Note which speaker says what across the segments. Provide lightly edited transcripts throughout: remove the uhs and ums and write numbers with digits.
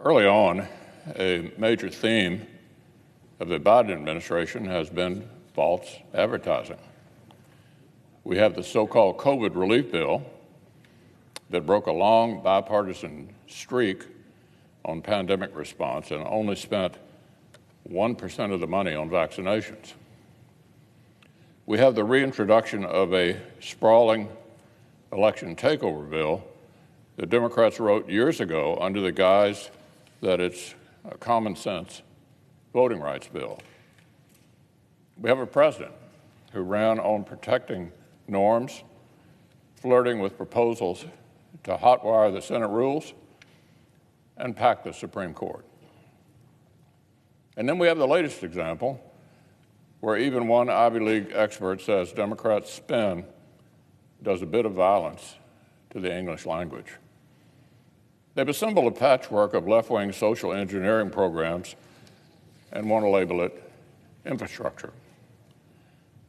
Speaker 1: Early on, a major theme of the Biden administration has been false advertising. We have the so-called COVID relief bill that broke a long bipartisan streak on pandemic response and only spent 1% of the money on vaccinations. We have the reintroduction of a sprawling election takeover bill that Democrats wrote years ago under the guise that it's a common sense voting rights bill. We have a president who ran on protecting norms, flirting with proposals to hotwire the Senate rules and pack the Supreme Court. And then we have the latest example where even one Ivy League expert says Democrats' spin does a bit of violence to the English language. They've assembled a patchwork of left-wing social engineering programs and want to label it infrastructure.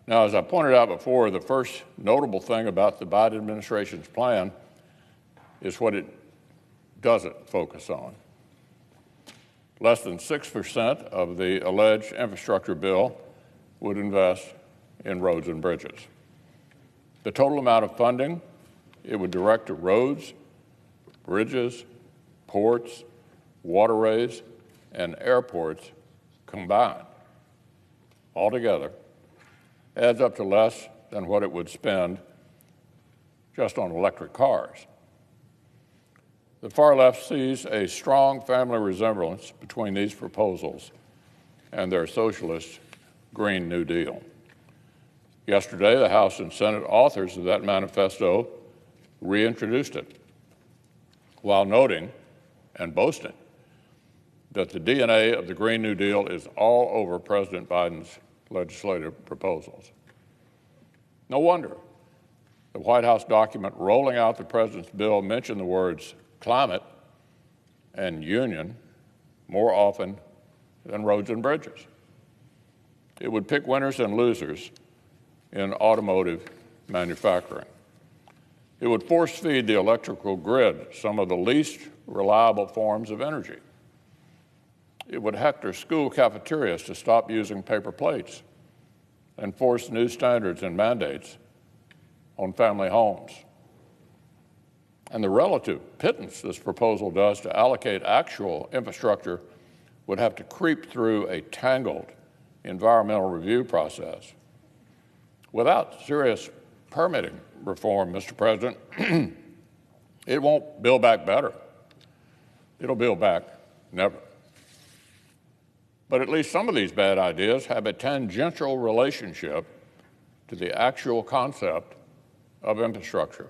Speaker 1: Now, as I pointed out before, the first notable thing about the Biden administration's plan is what it doesn't focus on. Less than 6% of the alleged infrastructure bill would invest in roads and bridges. The total amount of funding it would direct to roads, bridges, ports, waterways, and airports combined, altogether, adds up to less than what it would spend just on electric cars. The far left sees a strong family resemblance between these proposals and their socialist Green New Deal. Yesterday, the House and Senate authors of that manifesto reintroduced it, while noting and boasting that the DNA of the Green New Deal is all over President Biden's legislative proposals. No wonder the White House document rolling out the president's bill mentioned the words climate and union more often than roads and bridges. It would pick winners and losers in automotive manufacturing. It would force-feed the electrical grid some of the least reliable forms of energy. It would hector school cafeterias to stop using paper plates and force new standards and mandates on family homes. And the relative pittance this proposal does to allocate actual infrastructure would have to creep through a tangled environmental review process. Without serious permitting reform, Mr. President, it won't build back better. It'll build back never. But at least some of these bad ideas have a tangential relationship to the actual concept of infrastructure.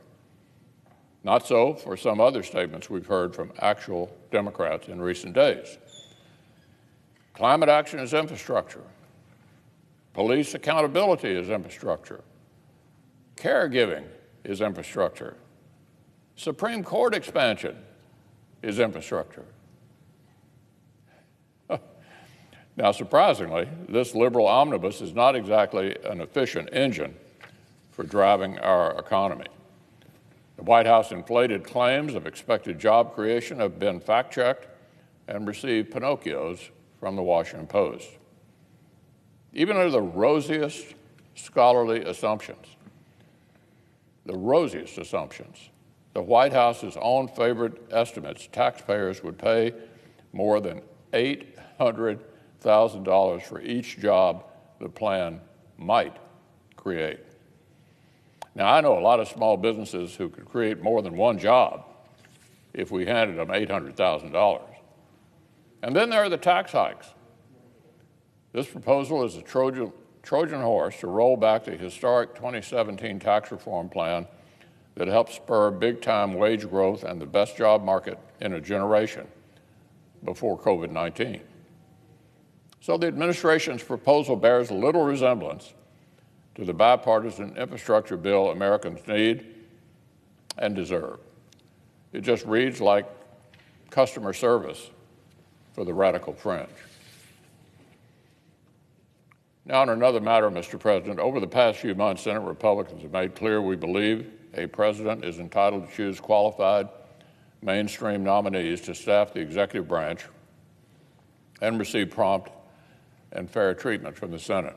Speaker 1: Not so for some other statements we've heard from actual Democrats in recent days. Climate action is infrastructure. Police accountability is infrastructure. Caregiving is infrastructure. Supreme Court expansion is infrastructure. Now, surprisingly, this liberal omnibus is not exactly an efficient engine for driving our economy. The White House inflated claims of expected job creation have been fact-checked and received Pinocchios from the Washington Post. Even under the rosiest scholarly assumptions, the White House's own favorite estimates, taxpayers would pay more than $800,000 for each job the plan might create. Now, I know a lot of small businesses who could create more than one job if we handed them $800,000. And then there are the tax hikes. This proposal is a Trojan horse to roll back the historic 2017 tax reform plan that helped spur big-time wage growth and the best job market in a generation before COVID-19. So the administration's proposal bears little resemblance to the bipartisan infrastructure bill Americans need and deserve. It just reads like customer service for the radical fringe. Now, on another matter, Mr. President, over the past few months, Senate Republicans have made clear we believe a president is entitled to choose qualified, mainstream nominees to staff the executive branch and receive prompt and fair treatment from the Senate.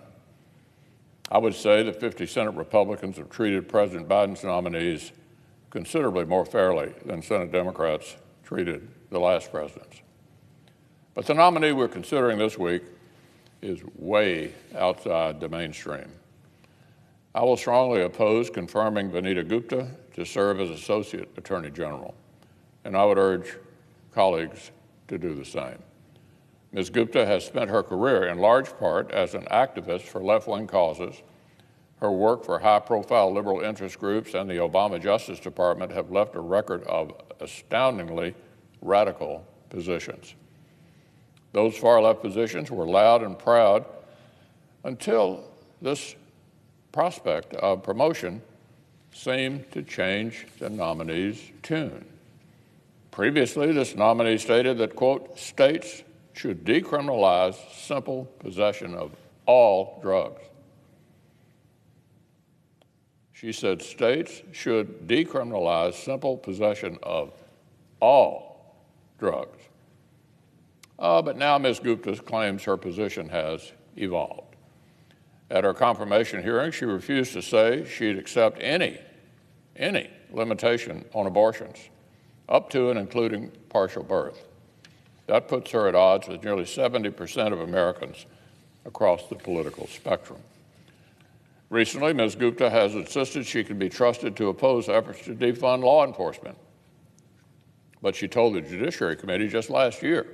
Speaker 1: I would say that 50 Senate Republicans have treated President Biden's nominees considerably more fairly than Senate Democrats treated the last presidents. But the nominee we're considering this week is way outside the mainstream. I will strongly oppose confirming Vanita Gupta to serve as Associate Attorney General, and I would urge colleagues to do the same. Ms. Gupta has spent her career in large part as an activist for left-wing causes. Her work for high-profile liberal interest groups and the Obama Justice Department have left a record of astoundingly radical positions. Those far-left positions were loud and proud until this prospect of promotion seemed to change the nominee's tune. Previously, this nominee stated that, quote, states should decriminalize simple possession of all drugs. She said states should decriminalize simple possession of all drugs. But now Ms. Gupta claims her position has evolved. At her confirmation hearing, she refused to say she'd accept any limitation on abortions, up to and including partial birth. That puts her at odds with nearly 70% of Americans across the political spectrum. Recently, Ms. Gupta has insisted she can be trusted to oppose efforts to defund law enforcement. But she told the Judiciary Committee just last year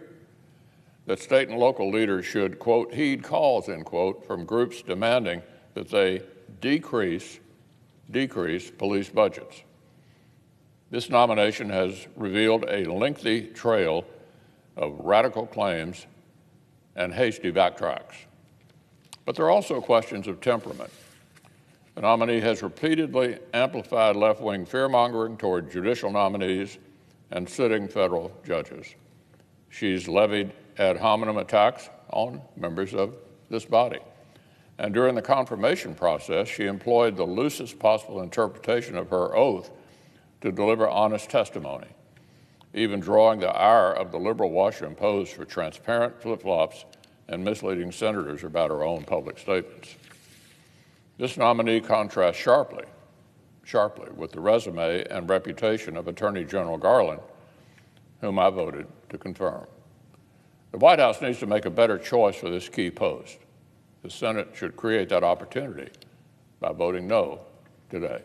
Speaker 1: that state and local leaders should, quote, heed calls, end quote, from groups demanding that they decrease police budgets. This nomination has revealed a lengthy trail of radical claims and hasty backtracks. But there are also questions of temperament. The nominee has repeatedly amplified left-wing fear-mongering toward judicial nominees and sitting federal judges. She's levied ad hominem attacks on members of this body. And during the confirmation process, she employed the loosest possible interpretation of her oath to deliver honest testimony, even drawing the ire of the liberal Washington Post for transparent flip-flops and misleading senators about her own public statements. This nominee contrasts sharply with the resume and reputation of Attorney General Garland, whom I voted to confirm. The White House needs to make a better choice for this key post. The Senate should create that opportunity by voting no today.